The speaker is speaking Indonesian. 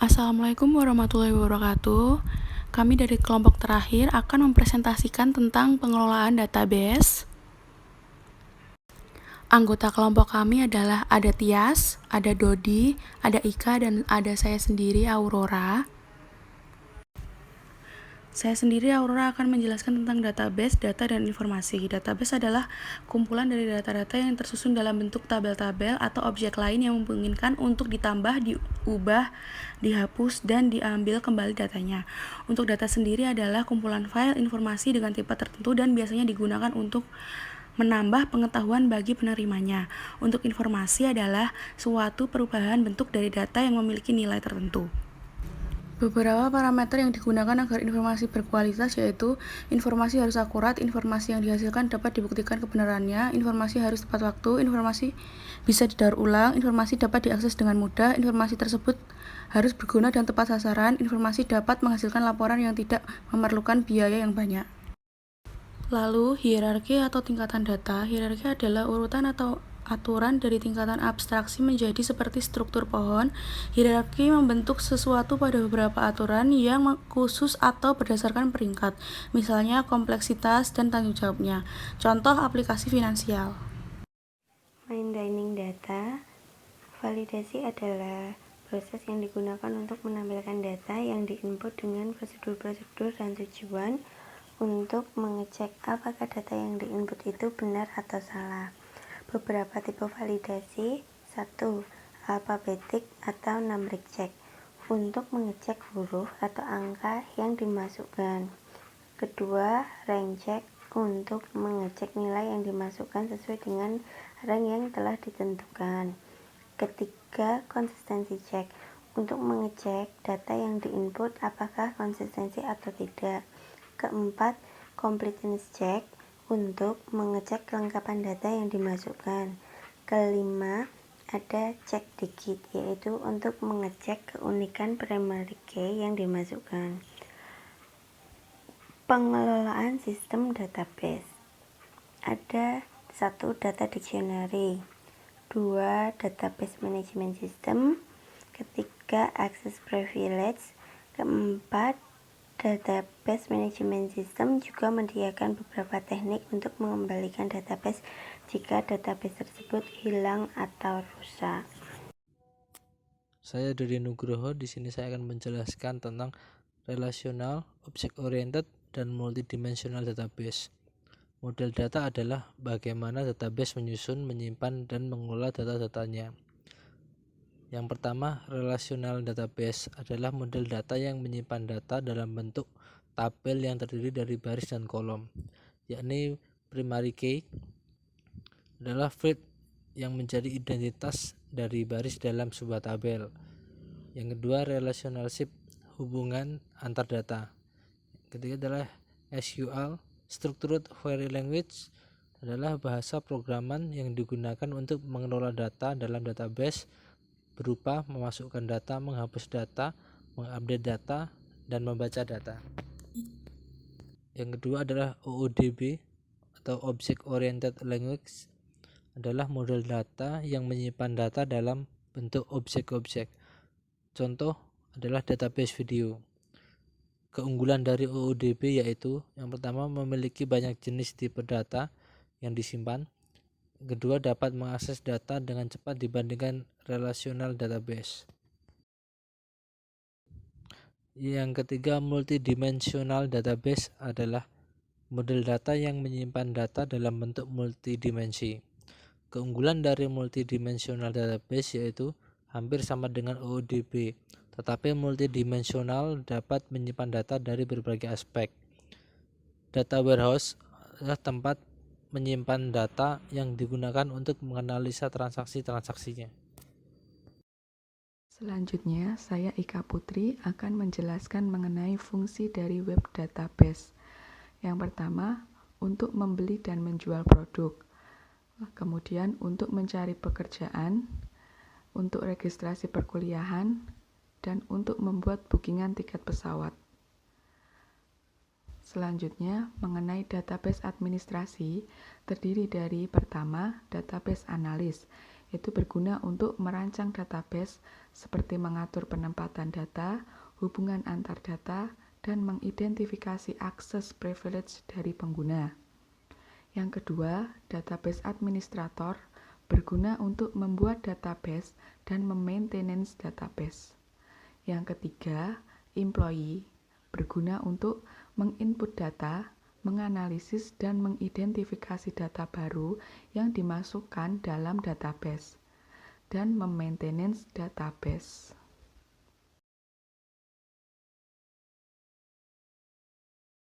Assalamualaikum warahmatullahi wabarakatuh. Kami dari kelompok terakhir akan mempresentasikan tentang pengelolaan database. Anggota kelompok kami adalah ada Tias, ada Dodi, ada Ika, dan ada saya sendiri, Aurora. Saya sendiri, Aurora, akan menjelaskan tentang database, data, dan informasi. Database adalah kumpulan dari data-data yang tersusun dalam bentuk tabel-tabel atau objek lain yang memungkinkan untuk ditambah, diubah, dihapus, dan diambil kembali datanya. Untuk data sendiri adalah kumpulan file informasi dengan tipe tertentu dan biasanya digunakan untuk menambah pengetahuan bagi penerimanya. Untuk informasi adalah suatu perubahan bentuk dari data yang memiliki nilai tertentu. Beberapa parameter yang digunakan agar informasi berkualitas yaitu informasi harus akurat, informasi yang dihasilkan dapat dibuktikan kebenarannya, informasi harus tepat waktu, informasi bisa didaur ulang, informasi dapat diakses dengan mudah, informasi tersebut harus berguna dan tepat sasaran, informasi dapat menghasilkan laporan yang tidak memerlukan biaya yang banyak. Lalu, hierarki atau tingkatan data. Hierarki adalah urutan atau aturan dari tingkatan abstraksi menjadi seperti struktur pohon. Hierarki membentuk sesuatu pada beberapa aturan yang khusus atau berdasarkan peringkat, misalnya kompleksitas dan tanggung jawabnya. Contoh aplikasi finansial. Maintaining data. Validasi adalah proses yang digunakan untuk menampilkan data yang diinput dengan prosedur-prosedur dan tujuan untuk mengecek apakah data yang diinput itu benar atau salah. Beberapa tipe validasi. 1. Alfabetik atau numeric check untuk mengecek huruf atau angka yang dimasukkan. Kedua, rank check untuk mengecek nilai yang dimasukkan sesuai dengan rank yang telah ditentukan. Ketiga, konsistensi check untuk mengecek data yang diinput apakah konsistensi atau tidak. Keempat, completeness check untuk mengecek kelengkapan data yang dimasukkan. Kelima, ada cek digit yaitu untuk mengecek keunikan primary key yang dimasukkan. Pengelolaan sistem database. Ada 1. Data dictionary, 2. Database management system, ketiga access privilege, keempat database management system juga menyediakan beberapa teknik untuk mengembalikan database jika database tersebut hilang atau rusak. Saya dari Nugroho. Di sini saya akan menjelaskan tentang relational, object oriented, dan multidimensional database. Model data adalah bagaimana database menyusun, menyimpan, dan mengelola data-datanya. Yang pertama, relational database adalah model data yang menyimpan data dalam bentuk tabel yang terdiri dari baris dan kolom, yakni primary key adalah field yang menjadi identitas dari baris dalam sebuah tabel. Yang kedua, relationship, hubungan antar data. Ketiga adalah SQL, Structured Query Language, adalah bahasa programan yang digunakan untuk mengelola data dalam database berupa memasukkan data, menghapus data, mengupdate data, dan membaca data. Yang kedua adalah OODB atau Object Oriented Language, adalah model data yang menyimpan data dalam bentuk objek-objek. Contoh adalah database video. Keunggulan dari OODB yaitu yang pertama memiliki banyak jenis tipe data yang disimpan. Kedua, dapat mengakses data dengan cepat dibandingkan relational database. Yang ketiga, multidimensional database adalah model data yang menyimpan data dalam bentuk multidimensi. Keunggulan dari multidimensional database yaitu hampir sama dengan OODB, tetapi multidimensional dapat menyimpan data dari berbagai aspek. Data warehouse adalah tempat menyimpan data yang digunakan untuk menganalisa transaksi-transaksinya. Selanjutnya, saya Ika Putri akan menjelaskan mengenai fungsi dari web database. Yang pertama, untuk membeli dan menjual produk. Kemudian untuk mencari pekerjaan, untuk registrasi perkuliahan, dan untuk membuat bookingan tiket pesawat. Selanjutnya, mengenai database administrasi, terdiri dari pertama, database analis, yaitu berguna untuk merancang database seperti mengatur penempatan data, hubungan antar data, dan mengidentifikasi akses privilege dari pengguna. Yang kedua, database administrator berguna untuk membuat database dan memaintenance database. Yang ketiga, employee berguna untuk menginput data, menganalisis dan mengidentifikasi data baru yang dimasukkan dalam database, dan memaintenance database.